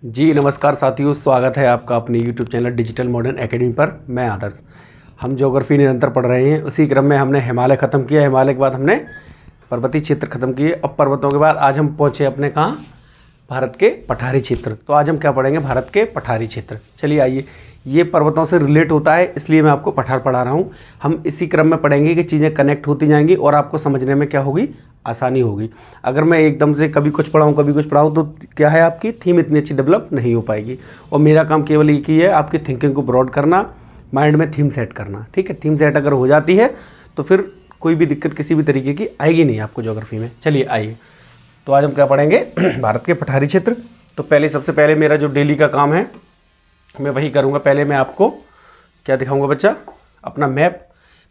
जी नमस्कार साथियों, स्वागत है आपका अपने YouTube channel digital modern academy पर। मैं आदर्श। हम ज्योग्राफी निरंतर पढ़ रहे हैं। उसी क्रम में हमने हिमालय ख़त्म किया। हिमालय के बाद हमने पर्वतीय क्षेत्र ख़त्म किए। अब पर्वतों के बाद आज हम पहुँचे अपने कहाँ, भारत के पठारी क्षेत्र। तो आज हम क्या पढ़ेंगे, भारत के पठारी क्षेत्र। चलिए आइए, ये पर्वतों से रिलेट होता है इसलिए मैं आपको पठार पढ़ा रहा हूँ। हम इसी क्रम में पढ़ेंगे कि चीज़ें कनेक्ट होती जाएंगी और आपको समझने में क्या होगी, आसानी होगी। अगर मैं एकदम से कभी कुछ पढ़ाऊँ कभी कुछ पढ़ाऊँ तो क्या है, आपकी थीम इतनी अच्छी डेवलप नहीं हो पाएगी। और मेरा काम केवल एक ही है, आपकी थिंकिंग को ब्रॉड करना, माइंड में थीम सेट करना। ठीक है, थीम सेट अगर हो जाती है तो फिर कोई भी दिक्कत किसी भी तरीके की आएगी नहीं आपको ज्योग्राफी में। चलिए आइए, तो आज हम क्या पढ़ेंगे भारत के पठारी क्षेत्र। तो पहले सबसे पहले मेरा जो डेली का काम है मैं वही करूँगा। पहले मैं आपको क्या दिखाऊंगा बच्चा, अपना मैप।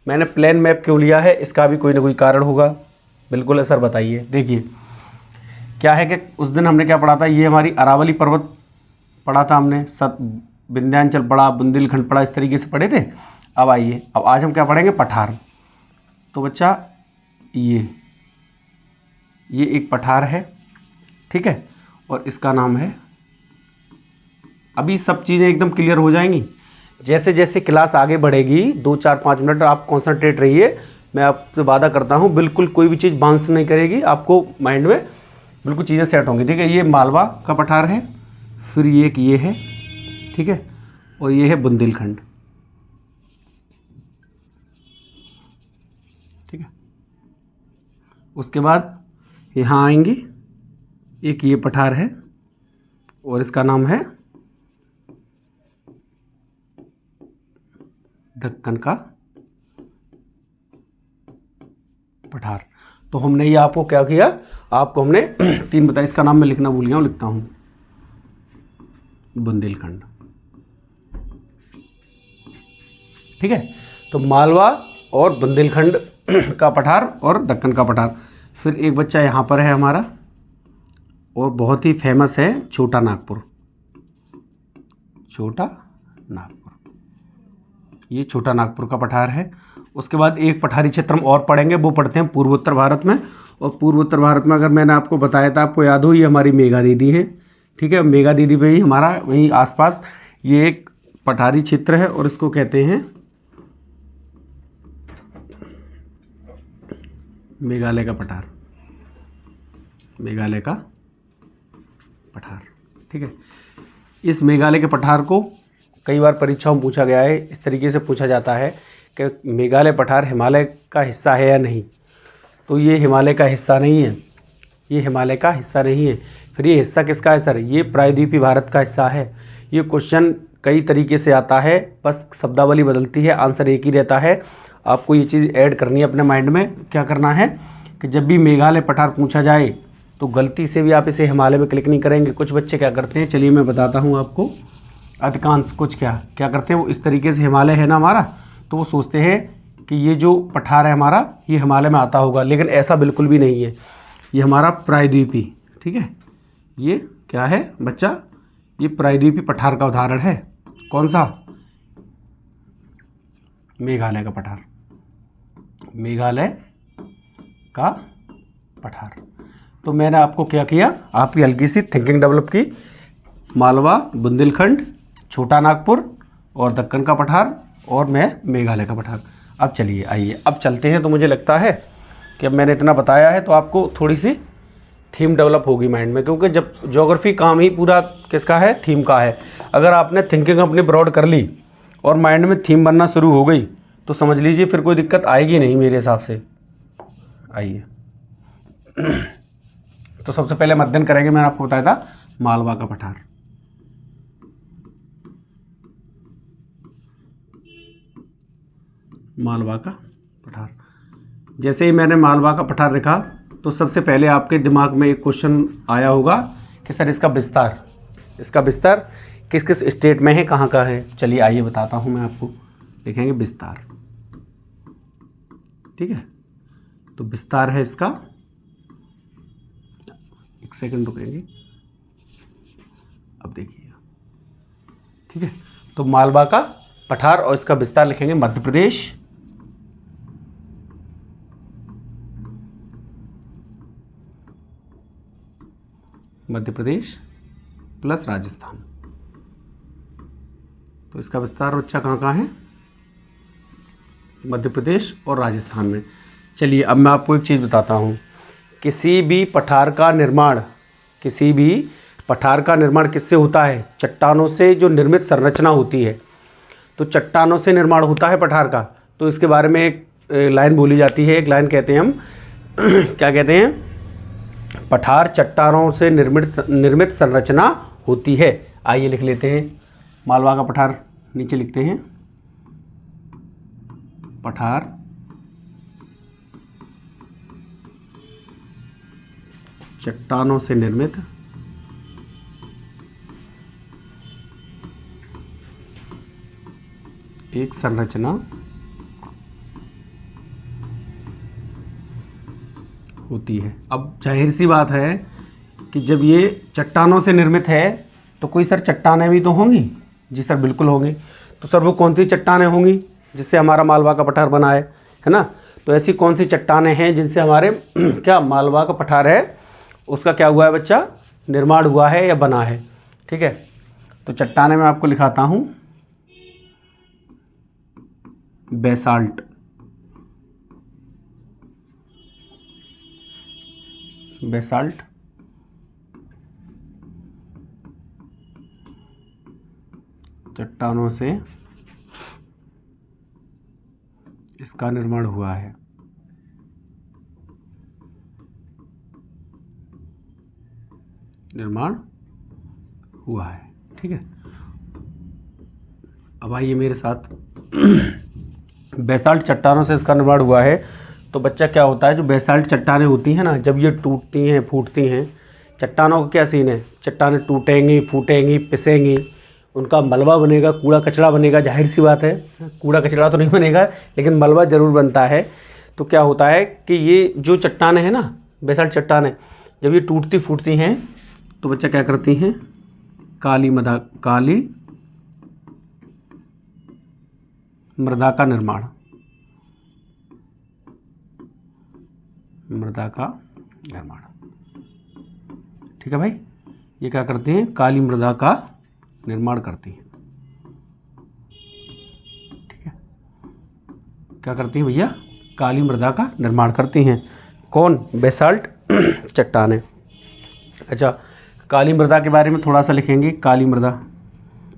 मैंने प्लेन मैप क्यों लिया है, इसका भी कोई ना कोई कारण होगा। बिल्कुल है सर, बताइए। देखिए क्या है कि उस दिन हमने क्या पढ़ा था, ये हमारी अरावली पर्वत पढ़ा था हमने, विंध्याचल पढ़ा, बुंदेलखंड पढ़ा, इस तरीके से पढ़े थे। अब आइए, अब आज हम क्या पढ़ेंगे, पठार। तो बच्चा ये एक पठार है, ठीक है, और इसका नाम है। अभी सब चीज़ें एकदम क्लियर हो जाएंगी जैसे जैसे क्लास आगे बढ़ेगी। 2-4-5 मिनट आप कॉन्सेंट्रेट रहिए। मैं आपसे वादा करता हूँ बिल्कुल कोई भी चीज़ बाउंस नहीं करेगी, आपको माइंड में बिल्कुल चीज़ें सेट होंगी। ठीक है, ये मालवा का पठार है, फिर ये है, ठीक है, और ये है बुंदेलखंड। ठीक है, उसके बाद यहाँ आएंगे, एक ये पठार है और इसका नाम है दक्कन का पठार। तो हमने ये आपको क्या किया, आपको हमने 3 बताया। इसका नाम मैं लिखना भूल गया हूँ, लिखता हूँ, बुंदेलखंड। ठीक है, तो मालवा और बुंदेलखंड का पठार और दक्कन का पठार। फिर एक बच्चा यहाँ पर है हमारा, और बहुत ही फेमस है छोटा नागपुर। छोटा नागपुर, ये छोटा नागपुर का पठार है। उसके बाद एक पठारी क्षेत्र हम और पढ़ेंगे, वो पढ़ते हैं पूर्वोत्तर भारत में। और पूर्वोत्तर भारत में अगर मैंने आपको बताया था, आपको याद हो, ये हमारी मेघा दीदी है। ठीक है, मेघा दीदी पे ही हमारा वहीं आसपास ये एक पठारी क्षेत्र है और इसको कहते हैं मेघालय का पठार। मेघालय का पठार, ठीक है। इस मेघालय के पठार को कई बार परीक्षाओं में पूछा गया है। इस तरीके से पूछा जाता है कि मेघालय पठार हिमालय का हिस्सा है या नहीं। तो ये हिमालय का हिस्सा नहीं है, ये हिमालय का हिस्सा नहीं है। फिर ये हिस्सा किसका है सर, ये प्रायद्वीपीय भारत का हिस्सा है। ये क्वेश्चन कई तरीके से आता है, बस शब्दावली बदलती है, आंसर एक ही रहता है। आपको ये चीज़ ऐड करनी है अपने माइंड में। क्या करना है कि जब भी मेघालय पठार पूछा जाए तो गलती से भी आप इसे हिमालय में क्लिक नहीं करेंगे। कुछ बच्चे क्या करते हैं, चलिए मैं बताता हूँ आपको। अधिकांश कुछ क्या करते हैं, वो इस तरीके से, हिमालय है ना हमारा, तो वो सोचते हैं कि ये जो पठार है हमारा ये हिमालय में आता होगा, लेकिन ऐसा बिल्कुल भी नहीं है। ये हमारा प्रायद्वीपी, ठीक है, ये क्या है बच्चा, ये प्रायद्वीपी पठार का उदाहरण है। कौन सा, मेघालय का पठार, मेघालय का पठार। तो मैंने आपको क्या किया, आपकी हल्की सी थिंकिंग डेवलप की। मालवा, बुंदेलखंड, छोटा नागपुर और दक्कन का पठार, और मैं मेघालय का पठार। अब चलिए आइए, अब चलते हैं। तो मुझे लगता है कि अब मैंने इतना बताया है तो आपको थोड़ी सी थीम डेवलप होगी माइंड में, क्योंकि जब ज्योग्राफी काम ही पूरा किसका है, थीम का है। अगर आपने थिंकिंग अपनी ब्रॉड कर ली और माइंड में थीम बनना शुरू हो गई तो समझ लीजिए फिर कोई दिक्कत आएगी नहीं मेरे हिसाब से। आइए तो सबसे पहले हम अध्ययन करेंगे, मैंने आपको बताया था मालवा का पठार। मालवा का पठार, जैसे ही मैंने मालवा का पठार लिखा तो सबसे पहले आपके दिमाग में एक क्वेश्चन आया होगा कि सर इसका विस्तार किस किस स्टेट में है, कहाँ का है। चलिए आइए बताता हूँ मैं आपको। लिखेंगे विस्तार, ठीक है, तो विस्तार है इसका, एक सेकंड रुकेंगे, अब देखिए, ठीक है। तो मालवा का पठार और इसका विस्तार लिखेंगे मध्य प्रदेश, मध्य प्रदेश, प्लस राजस्थान। तो इसका विस्तार बच्चा कहाँ कहाँ है? मध्य प्रदेश और राजस्थान में। चलिए अब मैं आपको एक चीज़ बताता हूँ। किसी भी पठार का निर्माण किससे होता है? चट्टानों से जो निर्मित संरचना होती है। तो चट्टानों से निर्माण होता है पठार का। तो इसके बारे में एक लाइन बोली जाती है, एक लाइन कहते हैं हम क्या कहते हैं? पठार चट्टानों से निर्मित संरचना होती है। आइए लिख लेते हैं। मालवा का पठार नीचे लिखते हैं। पठार चट्टानों से निर्मित एक संरचना होती है। अब जाहिर सी बात है कि जब ये चट्टानों से निर्मित है तो कोई सर चट्टानें भी तो होंगी। जी सर बिल्कुल होंगी। तो सर वो कौन सी चट्टानें होंगी जिससे हमारा मालवा का पठार बना है ना? तो ऐसी कौन सी चट्टानें हैं जिनसे हमारे क्या मालवा का पठार है उसका क्या हुआ है बच्चा? निर्माण हुआ है या बना है। ठीक है, तो चट्टानें मैं आपको लिखाता हूँ। बेसाल्ट, बेसाल्ट चट्टानों से इसका निर्माण हुआ है। ठीक है, अब आइए मेरे साथ। बेसाल्ट चट्टानों से इसका निर्माण हुआ है। तो बच्चा क्या होता है, जो बेसाल्ट चट्टानें होती हैं ना, जब ये टूटती हैं फूटती हैं, चट्टानों का क्या सीन है? चट्टानें टूटेंगी, फूटेंगी, पिसेंगी, उनका मलबा बनेगा, कूड़ा कचरा बनेगा। जाहिर सी बात है, कूड़ा कचरा तो नहीं बनेगा लेकिन मलबा ज़रूर बनता है। तो क्या होता है कि ये जो चट्टानें हैं ना, बेसाल्ट चट्टानें, जब ये टूटती फूटती हैं तो बच्चा क्या करती हैं? काली मृदा का निर्माण, ठीक है भाई। ये क्या करती हैं? काली मृदा का निर्माण करती हैं। ठीक है, क्या करती हैं भैया? काली मृदा का निर्माण करती हैं। कौन? बेसाल्ट चट्टानें। अच्छा, काली मृदा के बारे में थोड़ा सा लिखेंगे। काली मृदा,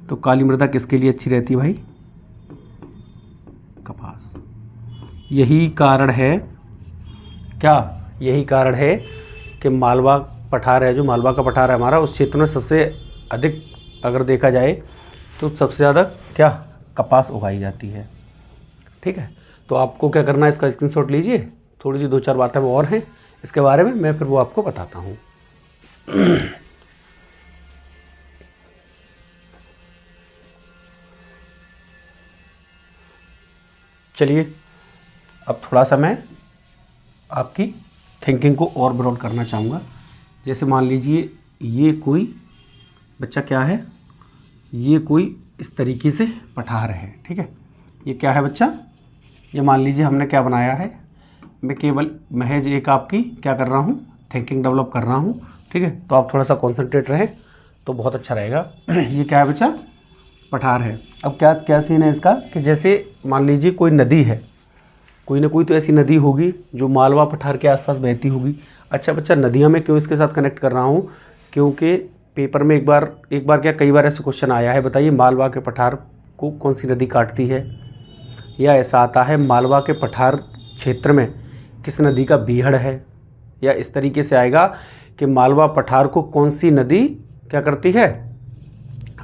तो काली मृदा किसके लिए अच्छी रहती है भाई? कपास। यही कारण है कि मालवा पठार है, जो मालवा का पठार है हमारा, उस क्षेत्र में सबसे अधिक अगर देखा जाए तो सबसे ज़्यादा क्या कपास उगाई जाती है। ठीक है, तो आपको क्या करना है? इसका स्क्रीनशॉट लीजिए। थोड़ी सी 2-4 बातें वो और हैं इसके बारे में, मैं फिर वो आपको बताता हूँ। चलिए अब थोड़ा सा मैं आपकी थिंकिंग को और ब्रॉड करना चाहूँगा। जैसे मान लीजिए ये कोई बच्चा क्या है, ये कोई इस तरीके से पठार है। ठीक है, ये क्या है बच्चा? ये मान लीजिए हमने क्या बनाया है, मैं केवल महज एक आपकी क्या कर रहा हूँ, थिंकिंग डेवलप कर रहा हूँ। ठीक है, तो आप थोड़ा सा कॉन्सेंट्रेट रहें तो बहुत अच्छा रहेगा। ये क्या है बच्चा? पठार है। अब क्या सीन है इसका कि जैसे मान लीजिए कोई नदी है, कोई ना कोई तो ऐसी नदी होगी जो मालवा पठार के आसपास बहती होगी। अच्छा बच्चा, नदियाँ में क्यों इसके साथ कनेक्ट कर रहा हूँ? क्योंकि पेपर में एक बार क्या कई बार ऐसा क्वेश्चन आया है, बताइए मालवा के पठार को कौन सी नदी काटती है? या ऐसा आता है मालवा के पठार क्षेत्र में किस नदी का बीहड़ है? या इस तरीके से आएगा कि मालवा पठार को कौन सी नदी क्या करती है?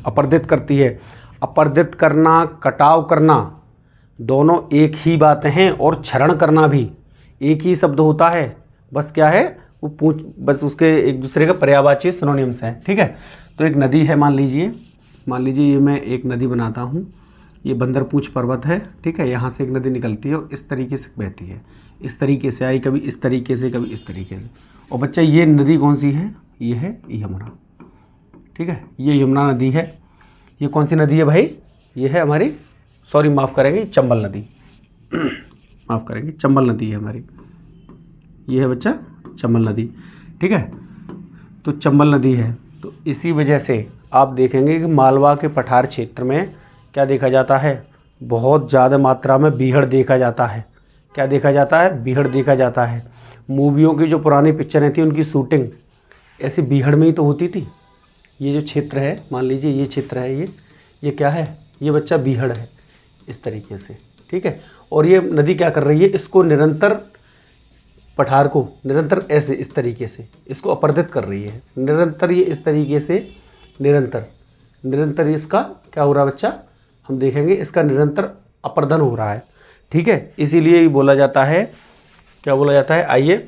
अपर्दित करती है। अपर्दित करना, कटाव करना दोनों एक ही बातें हैं, और क्षरण करना भी एक ही शब्द होता है। बस क्या है वो बस उसके एक दूसरे का पर्यायवाची सिनोनिम्स हैं। ठीक है, तो एक नदी है, मान लीजिए ये मैं एक नदी बनाता हूँ। ये बंदरपूछ पर्वत है। ठीक है, यहाँ से एक नदी निकलती है और इस तरीके से बहती है। इस तरीके से आई, कभी इस तरीके से, कभी इस तरीके से। और बच्चा ये नदी कौन सी है? ये है यमुना। ठीक है, ये यमुना नदी है। ये कौन सी नदी है भाई? ये है हमारी, सॉरी माफ़ करेंगे, चंबल नदी। माफ़ करेंगे, चंबल नदी है हमारी। ये है बच्चा चंबल नदी। ठीक है, तो चंबल नदी है। तो इसी वजह से आप देखेंगे कि मालवा के पठार क्षेत्र में क्या देखा जाता है, बहुत ज़्यादा मात्रा में बीहड़ देखा जाता है। क्या देखा जाता है? बीहड़ देखा जाता है। मूवियों की जो पुरानी पिक्चरें थी उनकी शूटिंग ऐसी बीहड़ में ही तो होती थी। ये जो क्षेत्र है, मान लीजिए ये क्षेत्र है, ये क्या है? ये बच्चा बीहड़ है, इस तरीके से, ठीक है। और ये नदी क्या कर रही है? इसको निरंतर, पठार को निरंतर ऐसे इस तरीके से इसको अपर्दित कर रही है। निरंतर ये इस तरीके से निरंतर इसका क्या हो रहा है बच्चा? हम देखेंगे इसका निरंतर अपर्दन हो रहा है, ठीक है। इसीलिए बोला जाता है, क्या बोला जाता है? आइए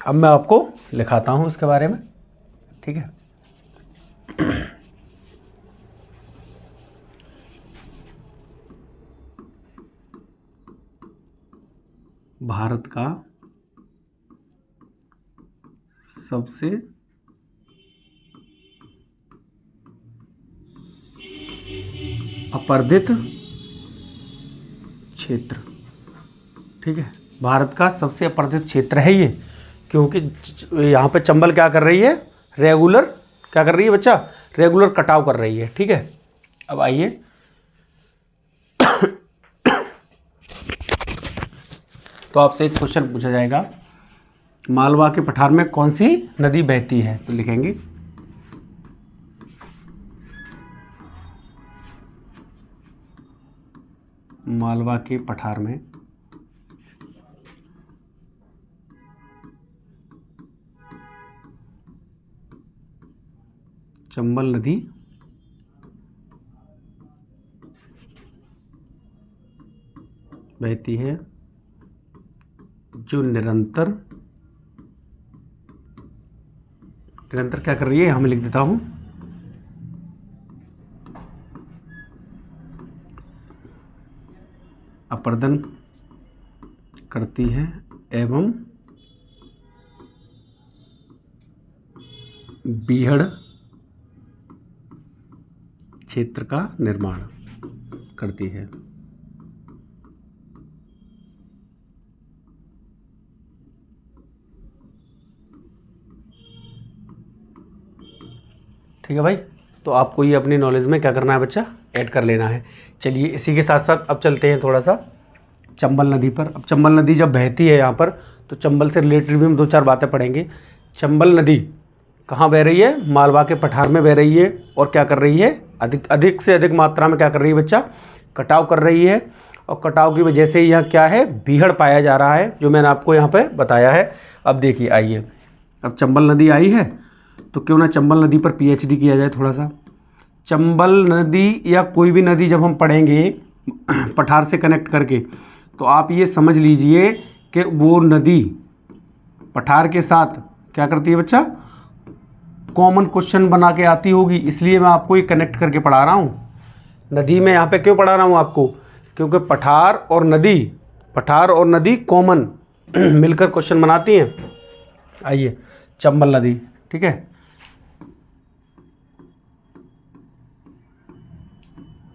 अब मैं आपको लिखाता हूँ इसके बारे में, ठीक है। भारत का सबसे अपर्दित क्षेत्र, ठीक है। भारत का सबसे अपर्दित क्षेत्र है ये, क्योंकि यहाँ पे चंबल क्या कर रही है? रेगुलर क्या कर रही है बच्चा? रेगुलर कटाव कर रही है, ठीक है। अब आइए तो आपसे एक क्वेश्चन पूछा जाएगा, मालवा के पठार में कौन सी नदी बहती है? तो लिखेंगे मालवा के पठार में चंबल नदी बहती है, जो निरंतर क्या कर रही है? यहाँ मैं लिख देता हूँ, अपर्दन करती है एवं बीहड़ क्षेत्र का निर्माण करती है। ठीक है भाई, तो आपको ये अपनी नॉलेज में क्या करना है बच्चा? ऐड कर लेना है। चलिए इसी के साथ साथ अब चलते हैं थोड़ा सा चंबल नदी पर। अब चंबल नदी जब बहती है यहाँ पर, तो चंबल से रिलेटेड भी हम 2-4 बातें पढ़ेंगे। चंबल नदी कहाँ बह रही है? मालवा के पठार में बह रही है। और क्या कर रही है? अधिक से अधिक मात्रा में क्या कर रही है बच्चा? कटाव कर रही है। और कटाव की वजह से यहाँ क्या है? बीहड़ पाया जा रहा है, जो मैंने आपको यहाँ पे बताया है। अब देखिए, आइए, अब चंबल नदी आई है तो क्यों ना चंबल नदी पर पीएचडी किया जाए थोड़ा सा। चंबल नदी या कोई भी नदी जब हम पढ़ेंगे पठार से कनेक्ट करके, तो आप ये समझ लीजिए कि वो नदी पठार के साथ क्या करती है बच्चा? कॉमन क्वेश्चन बना के आती होगी, इसलिए मैं आपको ये कनेक्ट करके पढ़ा रहा हूँ। नदी में यहाँ पे क्यों पढ़ा रहा हूँ आपको? क्योंकि पठार और नदी कॉमन मिलकर क्वेश्चन बनाती हैं। आइए, चंबल नदी, ठीक है,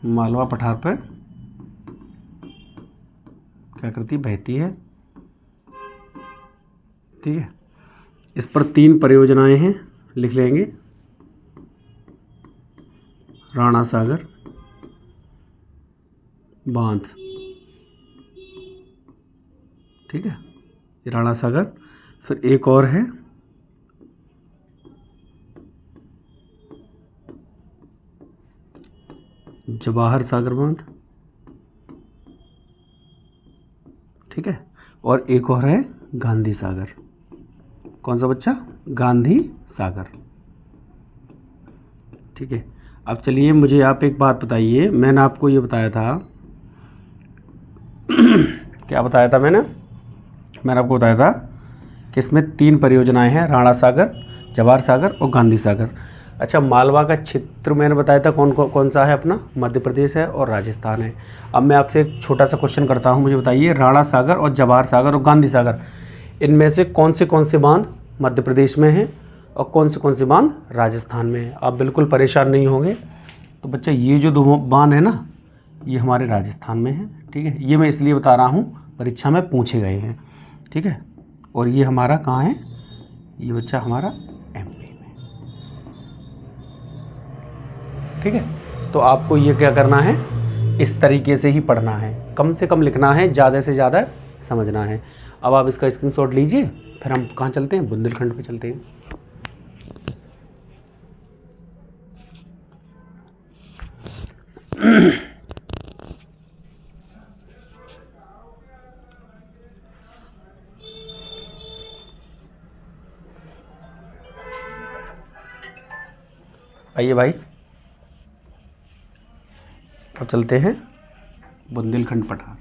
मालवा पठार पर क्या करती? बहती है, ठीक है। इस पर 3 परियोजनाएं हैं, लिख लेंगे। राणा सागर बांध, ठीक है, ये राणा सागर। फिर एक और है जवाहर सागर बांध, ठीक है। और एक और है गांधी सागर। कौन सा बच्चा? गांधी सागर, ठीक है। अब चलिए, मुझे आप एक बात बताइए, मैंने आपको ये बताया था क्या बताया था मैंने आपको बताया था कि इसमें 3 परियोजनाएं हैं, राणा सागर, जवाहर सागर और गांधी सागर। अच्छा, मालवा का क्षेत्र मैंने बताया था कौन सा है अपना? मध्य प्रदेश है और राजस्थान है। अब मैं आपसे एक छोटा सा क्वेश्चन करता हूँ, मुझे बताइए, राणा सागर और जवाहर सागर और गांधी सागर, इनमें से कौन से बांध मध्य प्रदेश में हैं और कौन से बांध राजस्थान में हैं? आप बिल्कुल परेशान नहीं होंगे। तो बच्चा, ये जो 2 बांध है ना, ये हमारे राजस्थान में है, ठीक है। ये मैं इसलिए बता रहा हूँ, परीक्षा में पूछे गए हैं, ठीक है। और ये हमारा कहाँ है? ये बच्चा हमारा एमपी में, ठीक है, तो आपको ये क्या करना है, इस तरीके से ही पढ़ना है, कम से कम लिखना है, ज़्यादा से ज़्यादा समझना है। अब आप इसका स्क्रीनशॉट लीजिए, फिर हम कहाँ चलते हैं, बुंदेलखंड पे चलते हैं। आइए भाई, अब चलते हैं बुंदेलखंड पठार।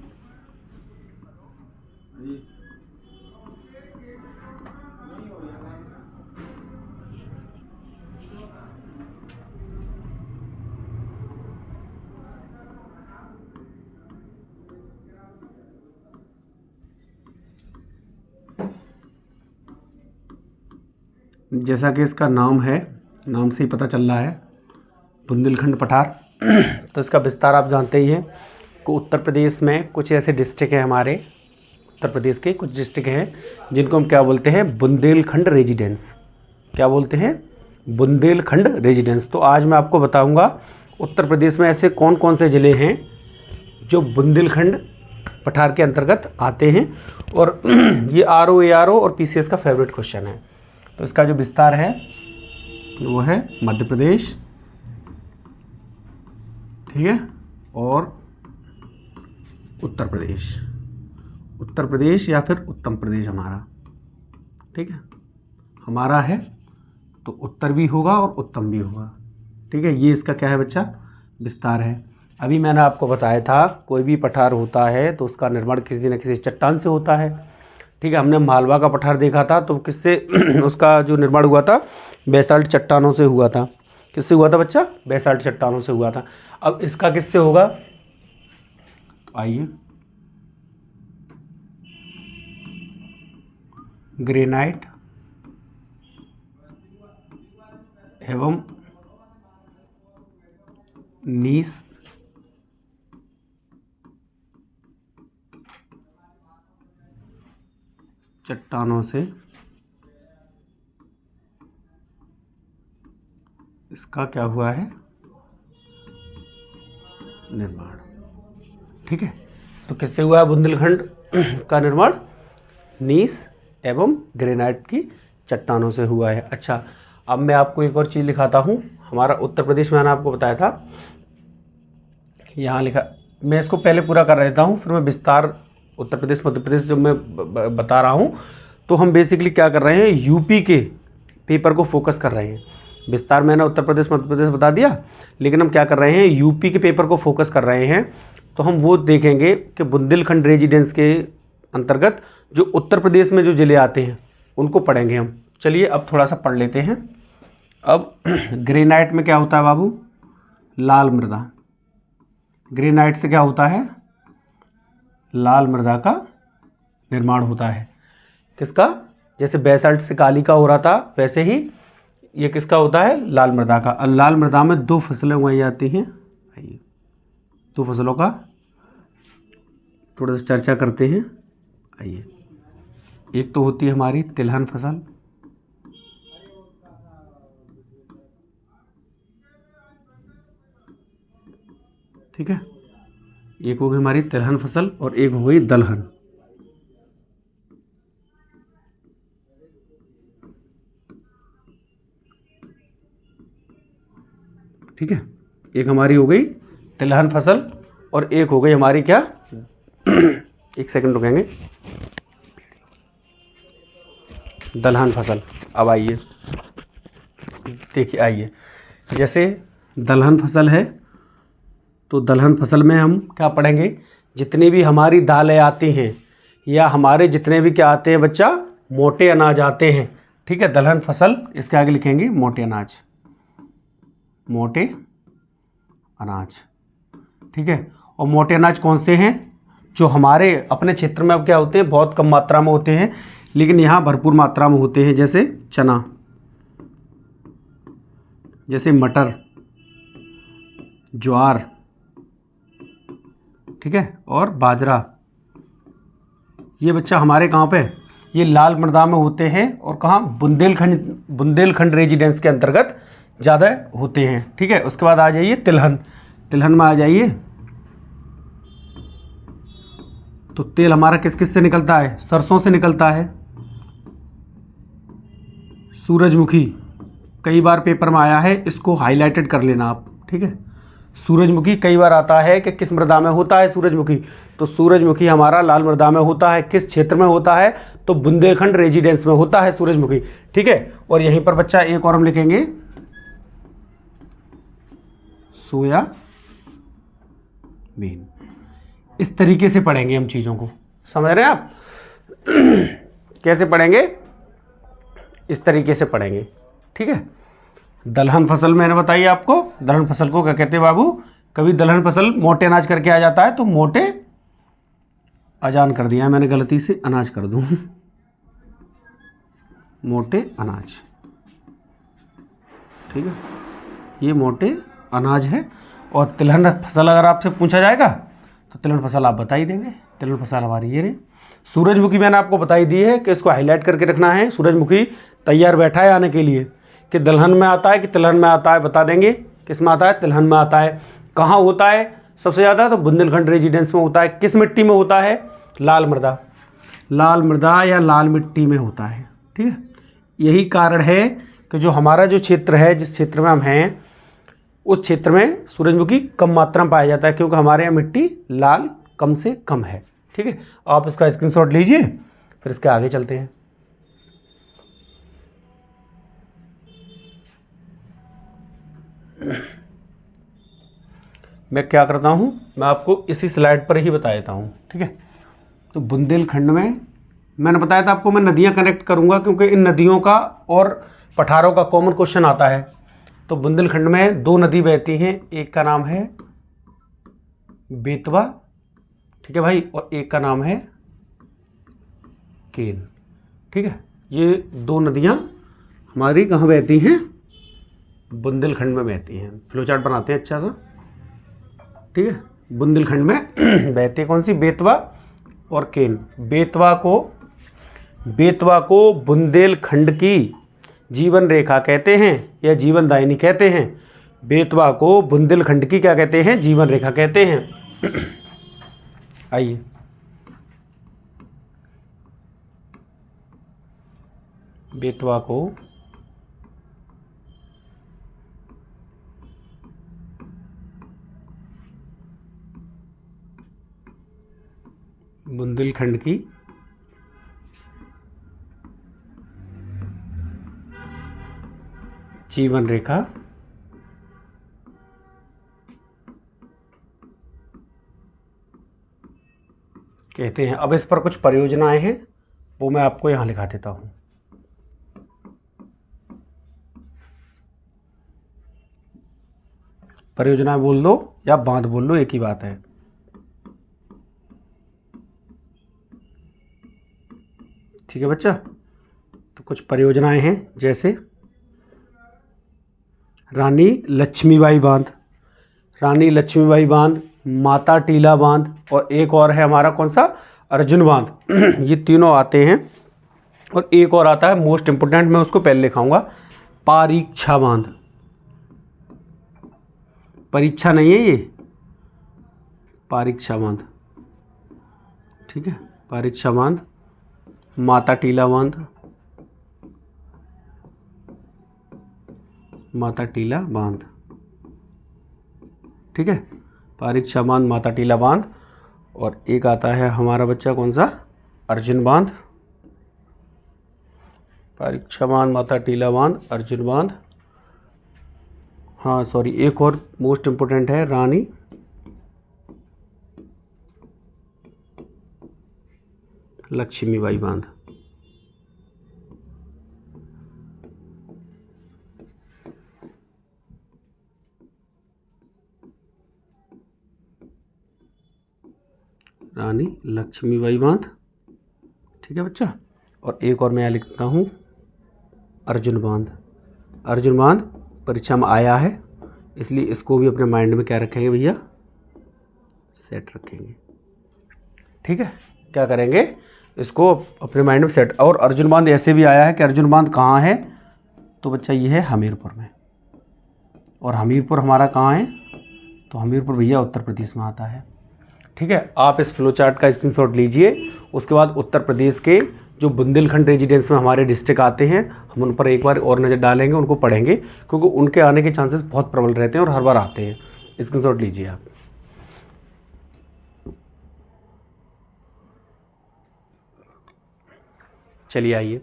जैसा कि इसका नाम है, नाम से ही पता चल रहा है बुंदेलखंड पठार, तो इसका विस्तार आप जानते ही हैं कि उत्तर प्रदेश में कुछ ऐसे डिस्ट्रिक्ट हैं, हमारे उत्तर प्रदेश के कुछ डिस्ट्रिक्ट हैं जिनको हम क्या बोलते हैं, बुंदेलखंड रेजिडेंस। क्या बोलते हैं, बुंदेलखंड रेजिडेंस। तो आज मैं आपको बताऊंगा उत्तर प्रदेश में ऐसे कौन कौन से ज़िले हैं जो बुंदेलखंड पठार के अंतर्गत आते हैं, और ये RO ARO और PCS का फेवरेट क्वेश्चन है। तो इसका जो विस्तार है वो है मध्य प्रदेश, ठीक है, और उत्तर प्रदेश, उत्तर प्रदेश या फिर उत्तम प्रदेश हमारा, ठीक है, हमारा है तो उत्तर भी होगा और उत्तम भी होगा, ठीक है। ये इसका क्या है बच्चा, विस्तार है। अभी मैंने आपको बताया था कोई भी पठार होता है तो उसका निर्माण किसी न किसी चट्टान से होता है, ठीक है। हमने मालवा का पठार देखा था तो किससे उसका जो निर्माण हुआ था, बेसाल्ट चट्टानों से हुआ था। किससे हुआ था बच्चा, बेसाल्ट चट्टानों से हुआ था। अब इसका किससे होगा, तो आइए, ग्रेनाइट एवं नीस चट्टानों से इसका क्या हुआ है, निर्माण, ठीक है। तो किससे हुआ है बुंदेलखंड का निर्माण, नीस एवं ग्रेनाइट की चट्टानों से हुआ है। अच्छा, अब मैं आपको एक और चीज़ लिखाता हूँ। हमारा उत्तर प्रदेश मैंने आपको बताया था, यहाँ लिखा, मैं इसको पहले पूरा कर देता हूँ, फिर मैं विस्तार उत्तर प्रदेश मध्य प्रदेश जो मैं बता रहा हूँ। तो हम बेसिकली क्या कर रहे हैं, यूपी के पेपर को फोकस कर रहे हैं। विस्तार मैंने उत्तर प्रदेश मध्य प्रदेश बता दिया, लेकिन हम क्या कर रहे हैं, यूपी के पेपर को फोकस कर रहे हैं। तो हम वो देखेंगे कि बुंदेलखंड रेजिडेंस के अंतर्गत जो उत्तर प्रदेश में जो ज़िले आते हैं उनको पढ़ेंगे हम। चलिए अब थोड़ा सा पढ़ लेते हैं। अब ग्रेनाइट में क्या होता है बाबू, लाल मृदा। ग्रेनाइट से क्या होता है, लाल मृदा का निर्माण होता है। किसका, जैसे बेसाल्ट से काली का हो रहा था, वैसे ही ये किसका होता है, लाल मृदा का। और लाल मृदा में दो फसलें उगाई जाती हैं। आइए, दो फसलों का थोड़ा सा चर्चा करते हैं। आइए, एक तो होती है हमारी तिलहन फसल, ठीक है, एक हो गई हमारी तिलहन फसल और एक हो गई दलहन। ठीक है, एक हमारी हो गई तिलहन फसल और एक हो गई हमारी क्या एक सेकंड रुकेंगे, दलहन फसल। अब आइए देखिए, आइए, जैसे दलहन फसल है तो दलहन फसल में हम क्या पढ़ेंगे, जितनी भी हमारी दालें आती हैं या हमारे जितने भी क्या आते हैं बच्चा, मोटे अनाज आते हैं, ठीक है। दलहन फसल, इसके आगे लिखेंगे मोटे अनाज, मोटे अनाज, ठीक है। और मोटे अनाज कौन से हैं, जो हमारे अपने क्षेत्र में अब क्या होते हैं, बहुत कम मात्रा में होते हैं, लेकिन यहाँ भरपूर मात्रा में होते हैं। जैसे चना, जैसे मटर, ज्वार, ठीक है, और बाजरा। ये बच्चा हमारे कहाँ पे, ये लाल मृदा में होते हैं। और कहाँ, बुंदेलखंड रेजिडेंस के अंतर्गत ज़्यादा होते हैं। ठीक है, उसके बाद आ जाइए तिलहन। तिलहन में आ जाइए तो तेल हमारा किस किस से निकलता है? सरसों से निकलता है, सूरजमुखी, कई बार पेपर में आया है, इसको हाईलाइटेड कर लेना आप। ठीक है, सूरजमुखी कई बार आता है कि किस मृदा में होता है सूरजमुखी, तो सूरजमुखी हमारा लाल मृदा में होता है। किस क्षेत्र में होता है? तो बुंदेलखंड रेजिडेंस में होता है सूरजमुखी। ठीक है, और यहीं पर बच्चा एक और हम लिखेंगे सोयाबीन। इस तरीके से पढ़ेंगे हम चीज़ों को, समझ रहे हैं आप? कैसे पढ़ेंगे? इस तरीके से पढ़ेंगे। ठीक है, दलहन फसल मैंने बताई आपको, दलहन फसल को क्या कहते हैं बाबू? कभी दलहन फसल मोटे अनाज करके आ जाता है तो मोटे अजान कर दिया है मैंने गलती से, अनाज कर दूं, मोटे अनाज। ठीक है, ये मोटे अनाज है। और तिलहन फसल अगर आपसे पूछा जाएगा तो तिलहन फसल आप बता ही देंगे। तिलहन फसल हमारी ये रही। सूरजमुखी मैंने आपको बताई दी है कि इसको हाईलाइट करके रखना है। सूरजमुखी तैयार बैठा है आने के लिए कि दलहन में आता है कि तिलहन में आता है, बता देंगे। किस में आता है? तिलहन में आता है। कहाँ होता है सबसे ज़्यादा? तो बुंदेलखंड रेजिडेंस में होता है। किस मिट्टी में होता है? लाल मृदा, लाल मृदा या लाल मिट्टी में होता है। ठीक है, यही कारण है कि जो हमारा जो क्षेत्र है, जिस क्षेत्र में हम हैं, उस क्षेत्र में सूरजमुखी कम मात्रा में पाया जाता है, क्योंकि हमारे यहाँ मिट्टी लाल कम से कम है। ठीक है, आप इसका स्क्रीनशॉट लीजिए, फिर इसके आगे चलते हैं। मैं क्या करता हूँ, मैं आपको इसी स्लाइड पर ही बता देता हूँ। ठीक है, तो बुंदेलखंड में मैंने बताया था आपको, मैं नदियाँ कनेक्ट करूँगा क्योंकि इन नदियों का और पठारों का कॉमन क्वेश्चन आता है। तो बुंदेलखंड में 2 नदी बहती हैं, एक का नाम है बेतवा, ठीक है भाई, और एक का नाम है केन। ठीक है, ये 2 नदियाँ हमारी कहाँ बहती हैं? बुंदेलखंड में बहती हैं। फ्लोचार्ट बनाते हैं अच्छा सा। ठीक है, बुंदेलखंड में बहती है कौन सी? बेतवा और केन। बेतवा को बुंदेलखंड की जीवन रेखा कहते हैं या जीवन दायिनी कहते हैं। बेतवा को बुंदेलखंड की क्या कहते हैं? जीवन रेखा कहते हैं। आइए, बेतवा को बुंदेलखंड की जीवन रेखा कहते हैं। अब इस पर कुछ परियोजनाएं हैं, वो मैं आपको यहाँ लिखा देता हूँ। परियोजना बोल दो या बांध बोल लो, एक ही बात है। ठीक है बच्चा, तो कुछ परियोजनाएं हैं जैसे रानी लक्ष्मीबाई बांध, रानी लक्ष्मीबाई बांध, माता टीला बांध, और एक और है हमारा कौन सा? अर्जुन बांध। ये तीनों आते हैं। और एक और आता है मोस्ट इम्पोर्टेंट, मैं उसको पहले लिखाऊंगा, परीक्षा बांध। परीक्षा नहीं है ये, परीक्षा बांध। ठीक है, परीक्षा बांध, माता टीला बांध, माता टीला बांध। ठीक है, परीक्षा बांध, माता टीला बांध। और एक आता है हमारा बच्चा कौन सा? अर्जुन बांध। परीक्षा बांध, माता टीला बांध, अर्जुन बांध। हाँ सॉरी, एक और मोस्ट इम्पोर्टेंट है रानी लक्ष्मीबाई बांध। रानी लक्ष्मीबाई बांध। ठीक है बच्चा, और एक और मैं लिखता हूँ अर्जुन बांध। अर्जुन बांध परीक्षा में आया है, इसलिए इसको भी अपने माइंड में क्या रखेंगे भैया? सेट रखेंगे। ठीक है, क्या करेंगे? इसको अपने माइंड में सेट। और अर्जुन बांध ऐसे भी आया है कि अर्जुन बांध कहाँ है? तो बच्चा ये है हमीरपुर में। और हमीरपुर हमारा कहाँ है, तो हमीरपुर भैया उत्तर प्रदेश में आता है। ठीक है, आप इस फ्लो चार्ट का स्क्रीनशॉट लीजिए। उसके बाद उत्तर प्रदेश के जो बुंदेलखंड रेजिडेंस में हमारे डिस्ट्रिक्ट आते हैं, हम उन पर एक बार और नज़र डालेंगे, उनको पढ़ेंगे, क्योंकि उनके आने के चांसेस बहुत प्रबल रहते हैं और हर बार आते हैं। स्क्रीनशॉट लीजिए आप। चलिए आइए,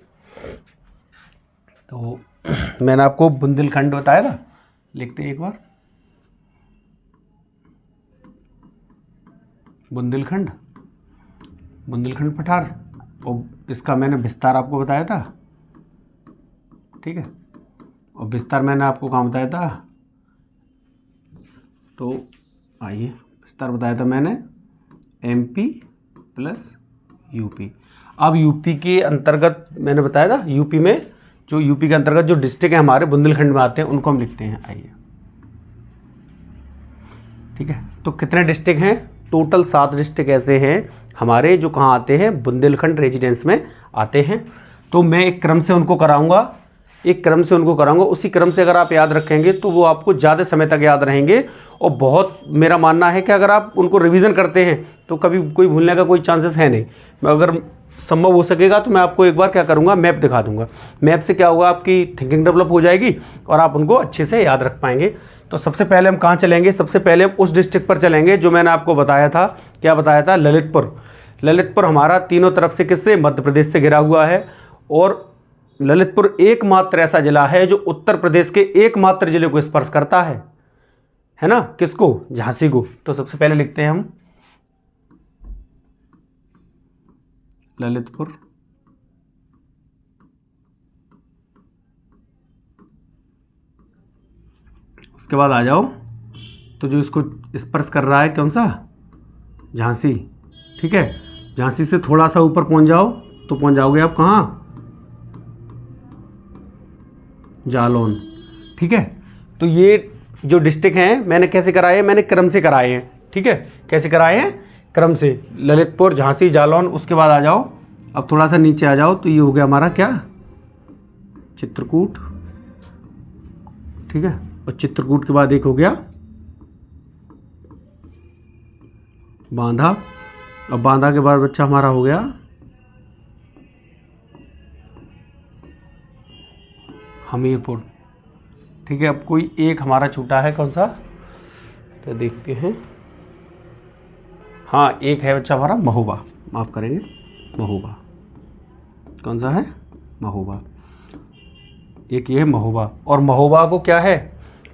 तो मैंने आपको बुंदेलखंड बताया था, लिखते हैं एक बार। बुंदेलखंड, बुंदेलखंड पठार, और इसका मैंने विस्तार आपको बताया था। ठीक है, और विस्तार मैंने आपको कहाँ बताया था, तो आइए विस्तार बताया था मैंने MP प्लस UP। अब यूपी के अंतर्गत मैंने बताया था, यूपी में जो यूपी के अंतर्गत जो डिस्ट्रिक्ट है हमारे बुंदेलखंड में आते हैं, उनको हम लिखते हैं। आइए, ठीक है, तो कितने डिस्ट्रिक्ट हैं, टोटल 7 डिस्ट्रिक्ट ऐसे हैं हमारे जो कहाँ आते हैं, बुंदेलखंड रेजिडेंस में आते हैं। तो मैं एक क्रम से उनको कराऊंगा, उसी क्रम से अगर आप याद रखेंगे तो वो आपको ज़्यादा समय तक याद रहेंगे। और बहुत मेरा मानना है कि अगर आप उनको रिवीजन करते हैं तो कभी कोई भूलने का कोई चांसेस है नहीं। मैं अगर संभव हो सकेगा तो मैं आपको एक बार क्या करूँगा, मैप दिखा दूँगा। मैप से क्या होगा, आपकी थिंकिंग डेवलप हो जाएगी और आप उनको अच्छे से याद रख पाएंगे। तो सबसे पहले हम कहाँ चलेंगे, सबसे पहले हम उस डिस्ट्रिक्ट पर चलेंगे जो मैंने आपको बताया था। क्या बताया था, ललितपुर। ललितपुर हमारा तीनों तरफ से किससे, मध्य प्रदेश से घिरा हुआ है। और ललितपुर एकमात्र ऐसा जिला है जो उत्तर प्रदेश के एकमात्र जिले को स्पर्श करता है ना, किसको, झांसी को। तो सबसे पहले लिखते हैं हम ललितपुर। उसके बाद आ जाओ, तो जो इसको स्पर्श कर रहा है कौन सा, झांसी। ठीक है, झांसी से थोड़ा सा ऊपर पहुंच जाओ तो पहुंच जाओगे आप कहाँ, जालौन। ठीक है, तो ये जो डिस्ट्रिक्ट हैं मैंने कैसे कराए हैं, मैंने क्रम से कराए हैं। ठीक है, कैसे कराए हैं, क्रम से, ललितपुर, झांसी, जालौन। उसके बाद आ जाओ, अब थोड़ा सा नीचे आ जाओ, तो ये हो गया हमारा क्या, चित्रकूट। ठीक है, और चित्रकूट के बाद एक हो गया बांदा, और बांदा के बाद बच्चा हमारा हो गया हमीरपुर। ठीक है, अब कोई एक हमारा छूटा है, कौन सा, तो देखते हैं। हाँ, एक है बच्चा हमारा महोबा, माफ़ करेंगे, महोबा। कौन सा है, महोबा। एक ये है महोबा। और महोबा को क्या है,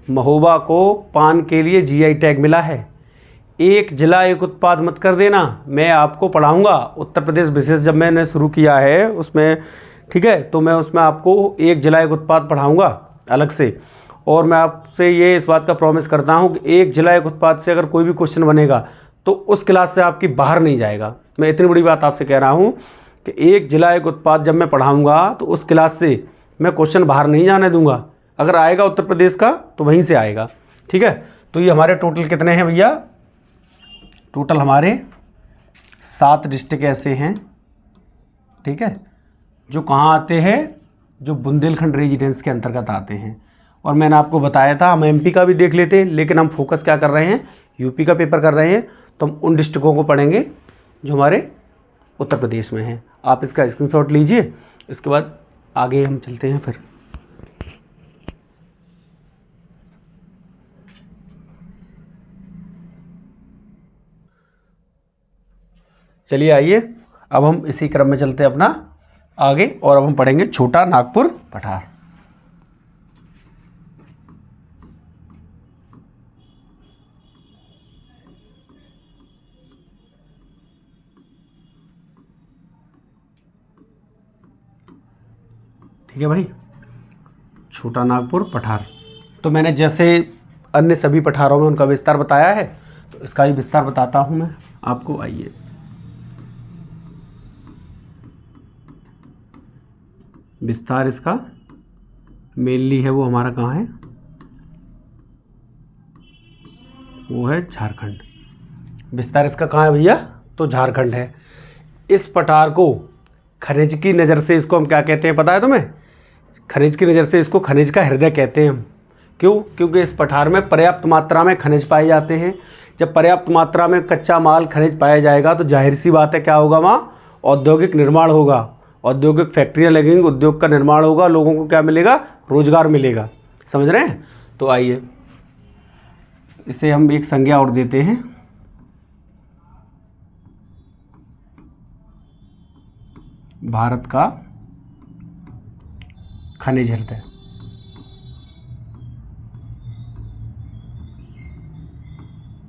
महोबा को पान के लिए GI टैग मिला है। एक जिला एक उत्पाद मत कर देना, मैं आपको पढ़ाऊंगा उत्तर प्रदेश विशेष जब मैंने शुरू किया है उसमें। ठीक है, तो मैं उसमें आपको एक जिला एक उत्पाद पढ़ाऊंगा अलग से। और मैं आपसे ये इस बात का प्रॉमिस करता हूँ कि एक जिला एक उत्पाद से अगर कोई भी क्वेश्चन बनेगा तो उस क्लास से आपकी बाहर नहीं जाएगा। मैं इतनी बड़ी बात आपसे कह रहा हूँ कि एक जिला एक उत्पाद जब मैं पढ़ाऊँगा तो उस क्लास से मैं क्वेश्चन बाहर नहीं जाने दूंगा। अगर आएगा उत्तर प्रदेश का तो वहीं से आएगा। ठीक है, तो ये हमारे टोटल कितने हैं भैया, टोटल हमारे 7 डिस्ट्रिक्ट ऐसे हैं। ठीक है, जो कहाँ आते हैं, जो बुंदेलखंड रेजिडेंस के अंतर्गत आते हैं। और मैंने आपको बताया था हम MP का भी देख लेते, लेकिन हम फोकस क्या कर रहे हैं, UP का पेपर कर रहे हैं, तो हम उन डिस्ट्रिक्टों को पढ़ेंगे जो हमारे उत्तर प्रदेश में हैं। आप इसका स्क्रीनशॉट लीजिए, इसके बाद आगे हम चलते हैं। फिर चलिए आइए, अब हम इसी क्रम में चलते हैं अपना आगे, और अब हम पढ़ेंगे छोटा नागपुर पठार। ठीक है भाई, छोटा नागपुर पठार। तो मैंने जैसे अन्य सभी पठारों में उनका विस्तार बताया है, तो इसका ही विस्तार बताता हूं मैं आपको। आइए, विस्तार इसका मेनली है वो हमारा कहाँ है, वो है झारखंड। विस्तार इसका कहाँ है भैया, तो झारखंड है। इस पठार को खनिज की नज़र से इसको हम क्या कहते हैं पता है तुम्हें, खनिज की नज़र से इसको खनिज का हृदय कहते हैं हम। क्यों? क्योंकि इस पठार में पर्याप्त मात्रा में खनिज पाए जाते हैं। जब पर्याप्त मात्रा में कच्चा माल खनिज पाया जाएगा तो जाहिर सी बात है क्या होगा, वहाँ औद्योगिक निर्माण होगा, औद्योगिक फैक्ट्रियाँ लगेंगी, उद्योग का निर्माण होगा, लोगों को क्या मिलेगा? रोजगार मिलेगा। समझ रहे हैं? तो आइए इसे हम एक संज्ञा और देते हैं, भारत का खनिज हृदय।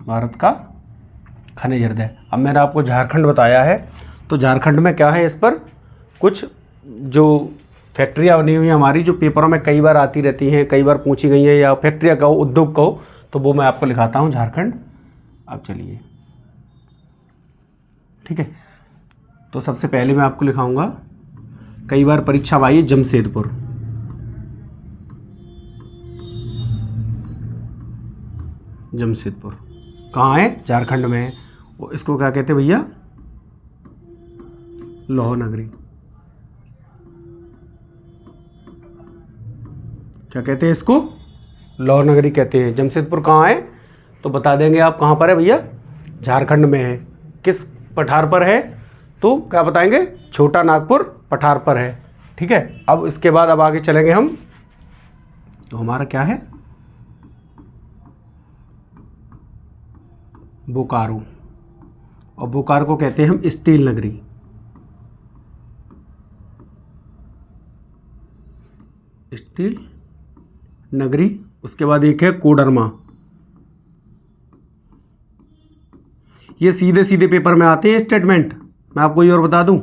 भारत का खनिज हृदय। अब मैंने आपको झारखंड बताया है, तो झारखंड में क्या है, इस पर कुछ जो फैक्ट्रियाँ बनी हुई हैं हमारी, जो पेपरों में कई बार आती रहती हैं, कई बार पूछी गई हैं, या फैक्ट्रियाँ कहो, उद्योग कहो, तो वो मैं आपको लिखाता हूँ झारखंड। अब चलिए, ठीक है, तो सबसे पहले मैं आपको लिखाऊंगा, कई बार परीक्षा में आई है, जमशेदपुर। जमशेदपुर कहाँ है? झारखंड में है। इसको क्या कहते हैं भैया? लौह नगरी। क्या कहते हैं इसको? लौह नगरी कहते हैं। जमशेदपुर कहाँ है? तो बता देंगे आप कहाँ पर है भैया? झारखंड में है। किस पठार पर है? तो क्या बताएंगे? छोटा नागपुर पठार पर है। ठीक है, अब इसके बाद अब आगे चलेंगे हम, तो हमारा क्या है? बोकारो। और बोकारो को कहते हैं हम स्टील नगरी। स्टील नगरी। उसके बाद एक है कोडरमा। ये सीधे सीधे पेपर में आते हैं स्टेटमेंट। मैं आपको ये और बता दूं,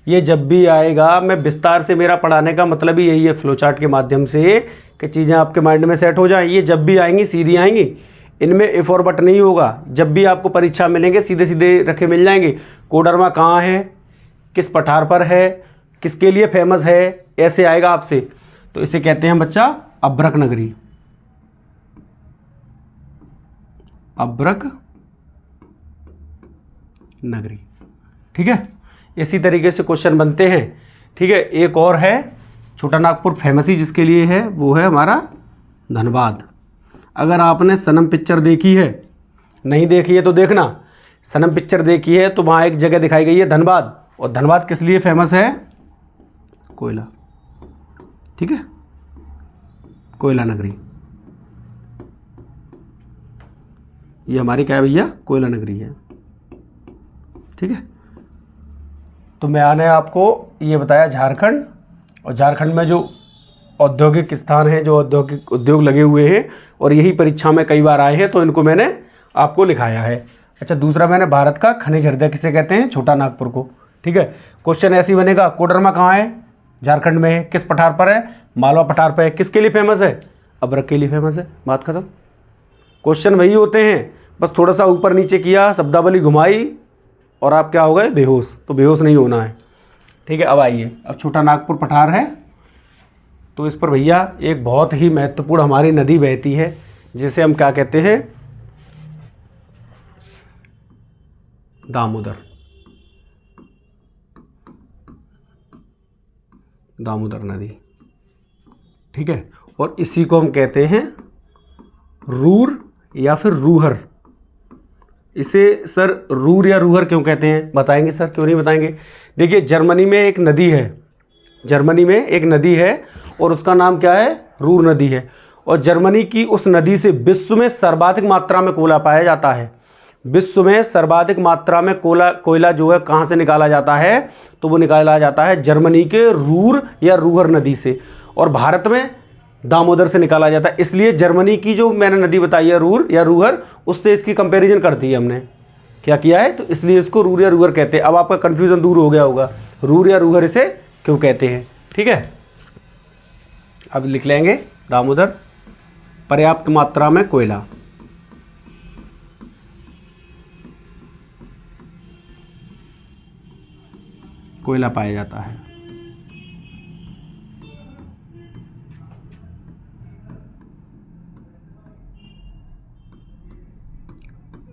ये जब भी आएगा, मैं विस्तार से, मेरा पढ़ाने का मतलब ही यही है फ्लो चार्ट के माध्यम से कि चीज़ें आपके माइंड में सेट हो जाएं। ये जब भी आएंगी सीधी आएंगी, इनमें इफ और बट नहीं होगा। जब भी आपको परीक्षा मिलेंगे सीधे सीधे रखे मिल जाएंगे। कोडरमा कहाँ है, किस पठार पर है, किसके लिए फेमस है, ऐसे आएगा आपसे। तो इसे कहते हैं बच्चा अभ्रक नगरी। अभ्रक नगरी। ठीक है, इसी तरीके से क्वेश्चन बनते हैं। ठीक है, एक और है छोटा नागपुर फेमस ही जिसके लिए है, वो है हमारा धनबाद। अगर आपने सनम पिक्चर देखी है, नहीं देखी है तो देखना, सनम पिक्चर देखी है तो वहाँ एक जगह दिखाई गई है धनबाद। और धनबाद किस लिए फेमस है? कोयला। ठीक है, कोयला नगरी। ये हमारी क्या है भैया? कोयला नगरी है। ठीक है, तो मैंने आपको ये बताया झारखंड। और झारखंड में जो औद्योगिक स्थान हैं, जो औद्योगिक उद्योग लगे हुए हैं और यही परीक्षा में कई बार आए हैं, तो इनको मैंने आपको लिखाया है। अच्छा, दूसरा मैंने भारत का खनिज हृदय किसे कहते हैं? छोटा नागपुर को। ठीक है, क्वेश्चन ऐसे ही बनेगा, कोडरमा कहाँ है? झारखंड में है। किस पठार पर है? मालवा पठार पर है। किसके लिए फेमस है? अभ्रक के लिए फेमस है। बात खत्म। क्वेश्चन वही होते हैं, बस थोड़ा सा ऊपर नीचे किया, शब्दावली घुमाई और आप क्या हो गए? बेहोश। तो बेहोश नहीं होना है। ठीक है, अब आइए, अब छोटा नागपुर पठार है, तो इस पर भैया एक बहुत ही महत्वपूर्ण हमारी नदी बहती है, जिसे हम क्या कहते हैं? दामोदर। दामोदर नदी। ठीक है, और इसी को हम कहते हैं रूर या फिर रूहर। इसे सर रूर या रूहर क्यों कहते हैं? बताएंगे सर, क्यों नहीं बताएंगे? देखिए, जर्मनी में एक नदी है, जर्मनी में एक नदी है और उसका नाम क्या है? रूर नदी है। और जर्मनी की उस नदी से विश्व में सर्वाधिक मात्रा में कोयला पाया जाता है। विश्व में सर्वाधिक मात्रा में कोयला जो है कहाँ से निकाला जाता है? तो वो निकाला जाता है जर्मनी के रूर या रूहर नदी से, और भारत में दामोदर से निकाला जाता है। इसलिए जर्मनी की जो मैंने नदी बताई है रूर या रूहर, उससे इसकी कंपैरिजन कर दी है हमने। क्या किया है? तो इसलिए इसको रूर या रूहर कहते हैं। अब आपका कन्फ्यूज़न दूर हो गया होगा, रूर या रूहर इसे क्यों कहते हैं। ठीक है, अब लिख लेंगे दामोदर। पर्याप्त मात्रा में कोयला। कोयला पाया जाता है।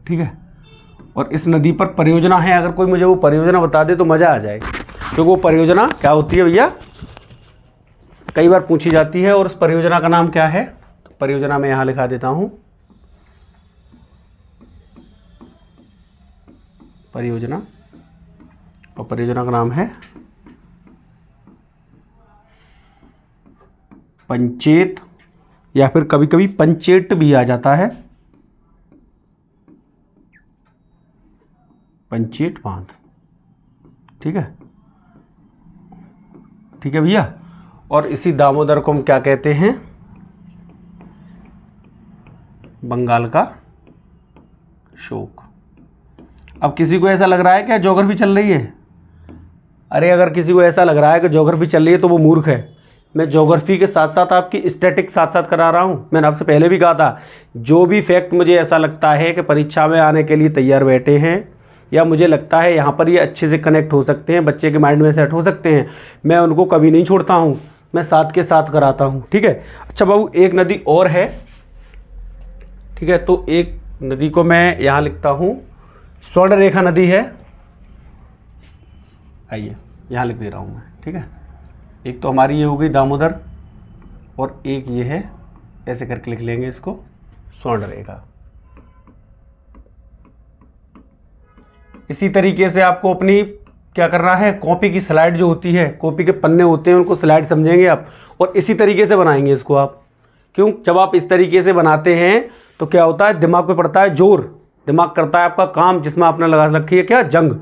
ठीक है, और इस नदी पर परियोजना है। अगर कोई मुझे वो परियोजना बता दे तो मज़ा आ जाए, क्योंकि वो परियोजना क्या होती है भैया? कई बार पूछी जाती है। और उस परियोजना का नाम क्या है? परियोजना मैं यहाँ लिखा देता हूँ, परियोजना, और परियोजना का नाम है पंचेत, या फिर कभी कभी पंचेट भी आ जाता है, पंचेट बांध। ठीक है, ठीक है भैया। और इसी दामोदर को हम क्या कहते हैं? बंगाल का शोक। अब किसी को ऐसा लग रहा है क्या ज्योग्राफी चल रही है? अरे अगर किसी को ऐसा लग रहा है कि ज्योग्राफी चल रही है तो वो मूर्ख है। मैं ज्योग्राफी के साथ साथ आपकी स्टैटिक साथ साथ करा रहा हूँ। मैंने आपसे पहले भी कहा था, जो भी फैक्ट मुझे ऐसा लगता है कि परीक्षा में आने के लिए तैयार बैठे हैं, या मुझे लगता है यहाँ पर ये अच्छे से कनेक्ट हो सकते हैं, बच्चे के माइंड में सेट हो सकते हैं, मैं उनको कभी नहीं छोड़ता हूँ, मैं साथ के साथ कराता हूँ। ठीक है। अच्छा बाबू, एक नदी और है। ठीक है, तो एक नदी को मैं यहाँ लिखता हूँ, स्वर्ण रेखा नदी है। आइए यहाँ लिख दे रहा हूँ मैं। ठीक है, एक तो हमारी ये हो गई दामोदर, और एक ये है, ऐसे करके लिख लेंगे इसको, स्वर्ण रेखा। इसी तरीके से आपको अपनी क्या करना है, कॉपी की स्लाइड जो होती है, कॉपी के पन्ने होते हैं उनको स्लाइड समझेंगे आप, और इसी तरीके से बनाएंगे इसको आप। क्यों? जब आप इस तरीके से बनाते हैं तो क्या होता है, दिमाग पे पड़ता है जोर, दिमाग करता है आपका काम, जिसमें आपने लगा रखी है क्या, जंग।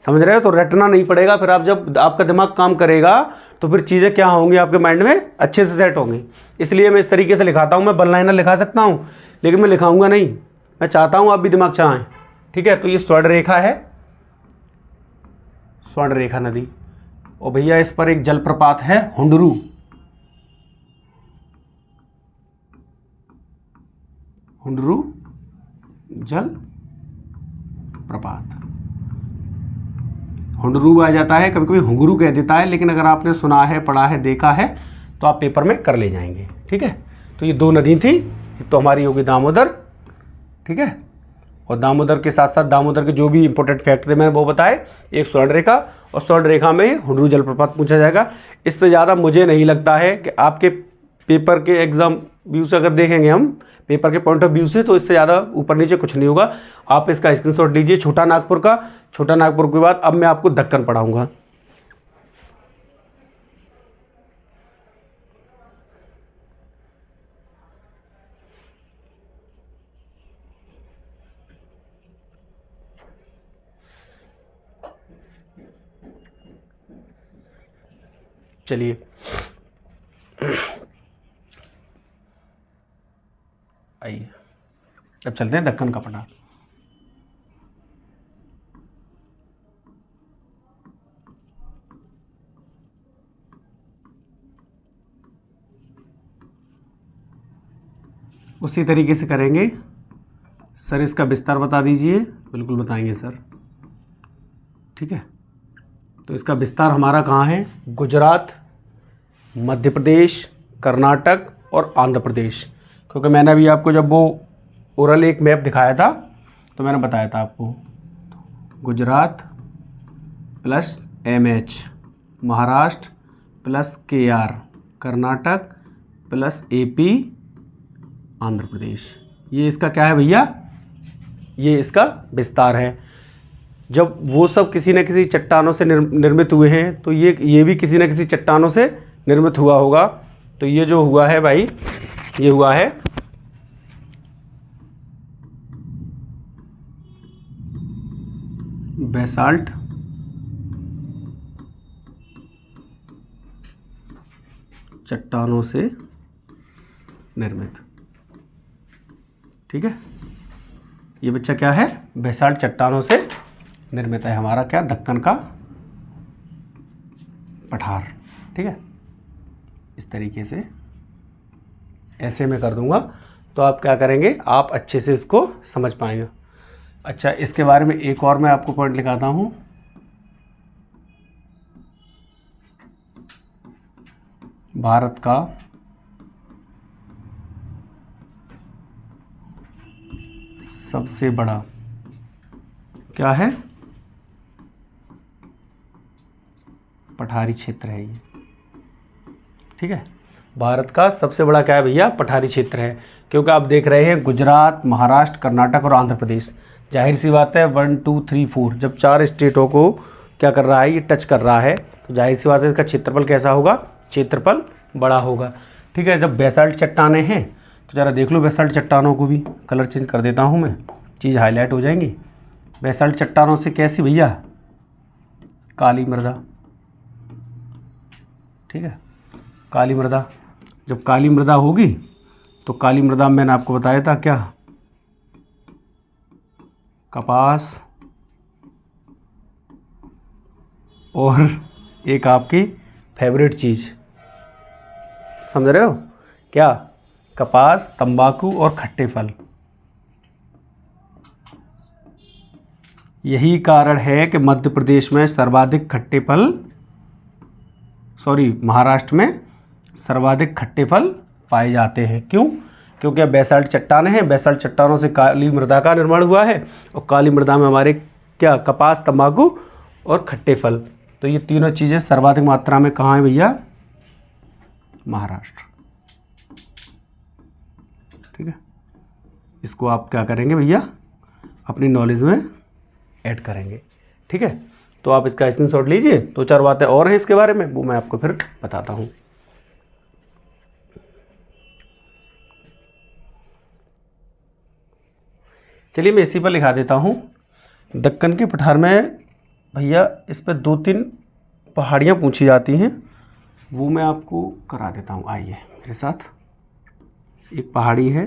समझ रहे हो? तो रटना नहीं पड़ेगा। फिर आप जब आपका दिमाग काम करेगा तो फिर चीज़ें क्या होंगी, आपके माइंड में अच्छे से सेट होंगी। इसलिए मैं इस तरीके से लिखाता हूँ। मैं वन लाइनर लिखा सकता हूँ, लेकिन मैं लिखाऊंगा नहीं। मैं चाहता हूँ आप भी दिमाग चलाएं। ठीक है, तो ये स्वर्ण रेखा है, स्वर्ण रेखा नदी। और भैया इस पर एक जलप्रपात है, हुंडरू। हुंडरू जल प्रपात। हुंडरू आ जाता है, कभी कभी हुंगरू कह देता है, लेकिन अगर आपने सुना है, पढ़ा है, देखा है तो आप पेपर में कर ले जाएंगे। ठीक है, तो ये दो नदी थी, तो हमारी होगी दामोदर। ठीक है, और दामोदर के साथ साथ दामोदर के जो भी इंपॉर्टेंट फैक्ट थे मैंने वो बताए। एक स्वर्ण रेखा, और स्वर्ण रेखा में हुंडरू जलप्रपात पूछा जाएगा। इससे ज़्यादा मुझे नहीं लगता है कि आपके पेपर के एग्जाम व्यू से अगर देखेंगे हम, पेपर के पॉइंट ऑफ व्यू से, तो इससे ज़्यादा ऊपर नीचे कुछ नहीं होगा। आप इसका स्क्रीनशॉट लीजिए छोटा नागपुर का। छोटा नागपुर के बाद अब मैं आपको दक्कन पढ़ाऊंगा। चलिए आइए अब चलते हैं दक्कन का पठार। उसी तरीके से करेंगे। सर इसका विस्तार बता दीजिए। बिल्कुल बताएंगे सर। ठीक है, तो इसका विस्तार हमारा कहाँ है, गुजरात, मध्य प्रदेश, कर्नाटक और आंध्र प्रदेश। क्योंकि मैंने अभी आपको जब वो ओरल एक मैप दिखाया था तो मैंने बताया था आपको, Gujarat plus MH, Maharashtra plus KR, Karnataka plus AP, Andhra Pradesh. ये इसका क्या है भैया, ये इसका विस्तार है। जब वो सब किसी न किसी चट्टानों से निर्मित हुए हैं तो ये भी किसी न किसी चट्टानों से निर्मित हुआ होगा। तो ये जो हुआ है भाई, ये हुआ है बेसाल्ट चट्टानों से निर्मित। ठीक है, ये बच्चा क्या है, बेसाल्ट चट्टानों से निर्मित है हमारा क्या, दक्कन का पठार। ठीक है, इस तरीके से ऐसे मैं कर दूंगा तो आप क्या करेंगे, आप अच्छे से इसको समझ पाएंगे। अच्छा, इसके बारे में एक और मैं आपको पॉइंट लिखाता हूँ। भारत का सबसे बड़ा क्या है, पठारी क्षेत्र है ये। ठीक है, भारत का सबसे बड़ा क्या है भैया, पठारी क्षेत्र है। क्योंकि आप देख रहे हैं गुजरात, महाराष्ट्र, कर्नाटक और आंध्र प्रदेश, जाहिर सी बात है 1 2 3 4 जब 4 स्टेटों को क्या कर रहा है, ये टच कर रहा है, तो जाहिर सी बात है इसका क्षेत्रफल कैसा होगा, क्षेत्रफल बड़ा होगा। ठीक है, जब बेसाल्ट चट्टानें हैं तो ज़रा देख लो बेसाल्ट चट्टानों को भी, कलर चेंज कर देता हूँ मैं, चीज़ हाईलाइट हो जाएंगी। बेसाल्ट चट्टानों से कैसी भैया, काली मृदा। ठीक है, काली मृदा, जब काली मृदा होगी तो काली मृदा में मैंने आपको बताया था क्या, कपास और एक आपकी फेवरेट चीज़, समझ रहे हो क्या, कपास, तंबाकू और खट्टे फल। यही कारण है कि मध्य प्रदेश में सर्वाधिक खट्टे फल, महाराष्ट्र में सर्वाधिक खट्टे फल पाए जाते हैं। क्यों? क्योंकि बेसाल्ट चट्टानें हैं, बेसाल्ट चट्टानों से काली मृदा का निर्माण हुआ है, और काली मृदा में हमारे क्या, कपास, तंबाकू और खट्टे फल। तो ये तीनों चीज़ें सर्वाधिक मात्रा में कहाँ हैं भैया, महाराष्ट्र। ठीक है, इसको आप क्या करेंगे भैया, अपनी नॉलेज में ऐड करेंगे। ठीक है, तो आप इसका स्क्रीनशॉट लीजिए। 2-4 बातें और हैं इसके बारे में, वो मैं आपको फिर बताता हूँ। चलिए मैं इसी पर लिखा देता हूँ। दक्कन के पठार में भैया इस पर 2-3 पहाड़ियाँ पूछी जाती हैं, वो मैं आपको करा देता हूँ। आइए मेरे साथ। एक पहाड़ी है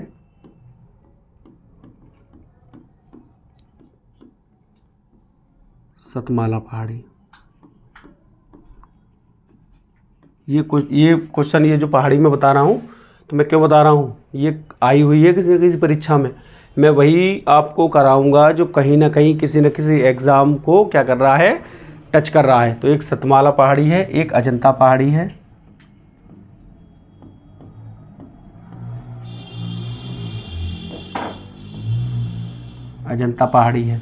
सतमाला पहाड़ी। ये क्वेश्चन, ये जो पहाड़ी में बता रहा हूँ, तो मैं क्यों बता रहा हूँ, ये आई हुई है किसी न किसी परीक्षा में। मैं वही आपको कराऊंगा जो कहीं ना कहीं किसी न किसी एग्ज़ाम को क्या कर रहा है, टच कर रहा है। तो एक सतमाला पहाड़ी है, एक अजंता पहाड़ी है, अजंता पहाड़ी है,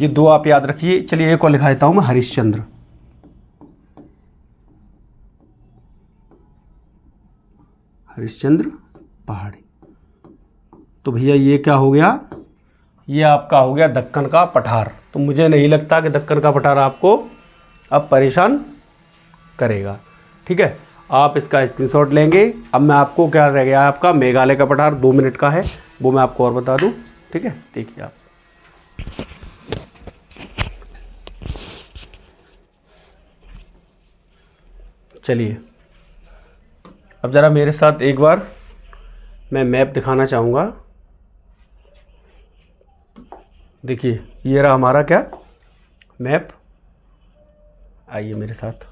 ये 2 आप याद रखिए। चलिए एक और लिखा देता हूँ मैं, हरिश्चंद्र। हरिश्चंद्र पहाड़ी। तो भैया ये क्या हो गया, ये आपका हो गया दक्कन का पठार। तो मुझे नहीं लगता कि दक्कन का पठार आपको अब परेशान करेगा। ठीक है, आप इसका स्क्रीनशॉट लेंगे। अब मैं आपको क्या रह गया, आपका मेघालय का पठार 2 मिनट का है, वो मैं आपको और बता दूं। ठीक है, देखिए आप, चलिए अब ज़रा मेरे साथ एक बार मैं मैप दिखाना चाहूँगा। देखिए ये रहा हमारा क्या, मैप। आइए मेरे साथ।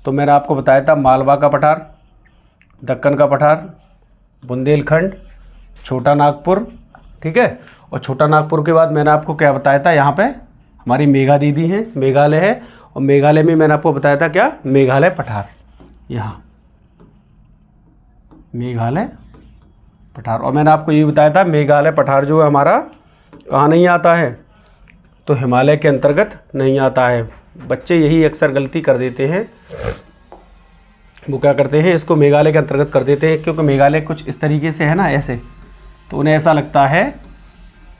तो मैंने आपको बताया था मालवा का पठार, दक्कन का पठार, बुंदेलखंड, छोटा नागपुर। ठीक है, और छोटा नागपुर के बाद मैंने आपको क्या बताया था, यहाँ पे हमारी मेघा दीदी हैं, मेघालय है, और मेघालय में मैंने आपको बताया था क्या, मेघालय पठार। यहाँ मेघालय पठार। और मैंने आपको ये बताया था मेघालय पठार जो है हमारा कहाँ नहीं आता है, तो हिमालय के अंतर्गत नहीं आता है। बच्चे यही अक्सर गलती कर देते हैं, वो क्या करते हैं, इसको मेघालय के अंतर्गत कर देते हैं, क्योंकि मेघालय कुछ इस तरीके से है ना, ऐसे, तो उन्हें ऐसा लगता है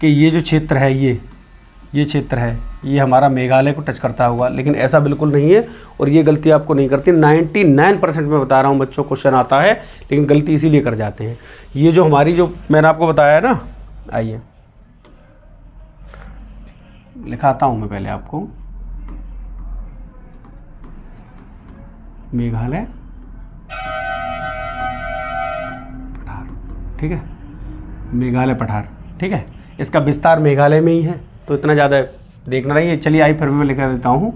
कि ये जो क्षेत्र है, ये क्षेत्र है, ये हमारा मेघालय को टच करता होगा, लेकिन ऐसा बिल्कुल नहीं है। और ये गलती आपको नहीं करती। 99% में बता रहा हूँ बच्चों, क्वेश्चन आता है, लेकिन गलती इसीलिए कर जाते हैं। ये जो हमारी, जो मैंने आपको बताया है ना, आइए लिखाता हूँ मैं पहले आपको, मेघालय पठार। ठीक है, मेघालय पठार। ठीक है, इसका विस्तार मेघालय में ही है, तो इतना ज़्यादा देखना नहीं है। चलिए आई फिर मैं लिखा देता हूँ,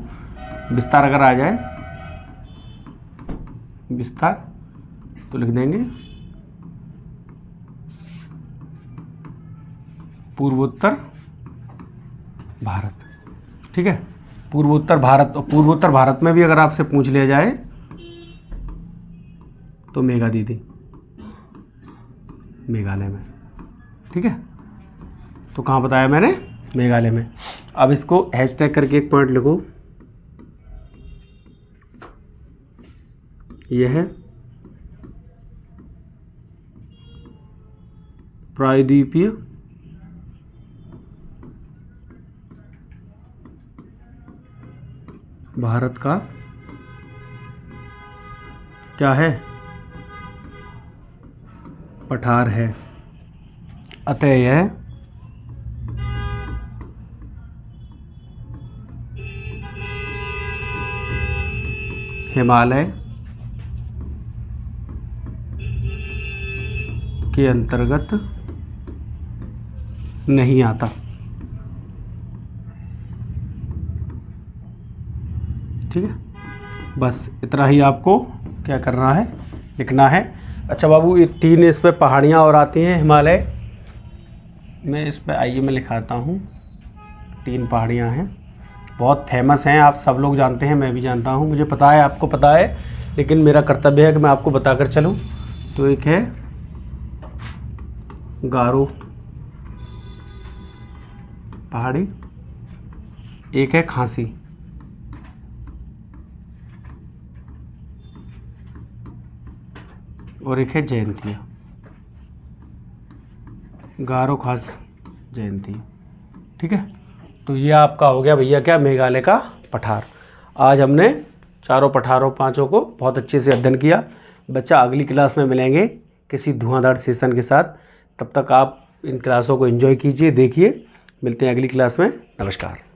विस्तार अगर आ जाए, विस्तार तो लिख देंगे पूर्वोत्तर भारत। ठीक है, पूर्वोत्तर भारत। और पूर्वोत्तर भारत में भी अगर आपसे पूछ लिया जाए तो मेघा दीदी मेघालय में। ठीक है, तो कहाँ बताया मैंने, मेघालय में। अब इसको हैशटैग करके एक पॉइंट लिखो, यह है प्रायद्वीपीय भारत का क्या है, पठार है। अतः यह हिमालय के अंतर्गत नहीं आता। ठीक है, बस इतना ही आपको क्या करना है, लिखना है। अच्छा बाबू, ये 3 इस पे पहाड़ियाँ और आती हैं हिमालय में, इस पे आइए मैं लिखाता हूँ। 3 पहाड़ियाँ हैं, बहुत फेमस हैं, आप सब लोग जानते हैं, मैं भी जानता हूँ, मुझे पता है, आपको पता है, लेकिन मेरा कर्तव्य है कि मैं आपको बताकर चलूँ। तो एक है गारो पहाड़ी, एक है खांसी, और एक है जयंतिया। गारो, खांसी, जयंतिया। ठीक है, तो ये आपका हो गया भैया क्या, मेघालय का पठार। आज हमने चारों पठारों 5 को बहुत अच्छे से अध्ययन किया। बच्चा अगली क्लास में मिलेंगे किसी धुआंधार सेशन के साथ। तब तक आप इन क्लासों को एंजॉय कीजिए, देखिए। मिलते हैं अगली क्लास में। नमस्कार।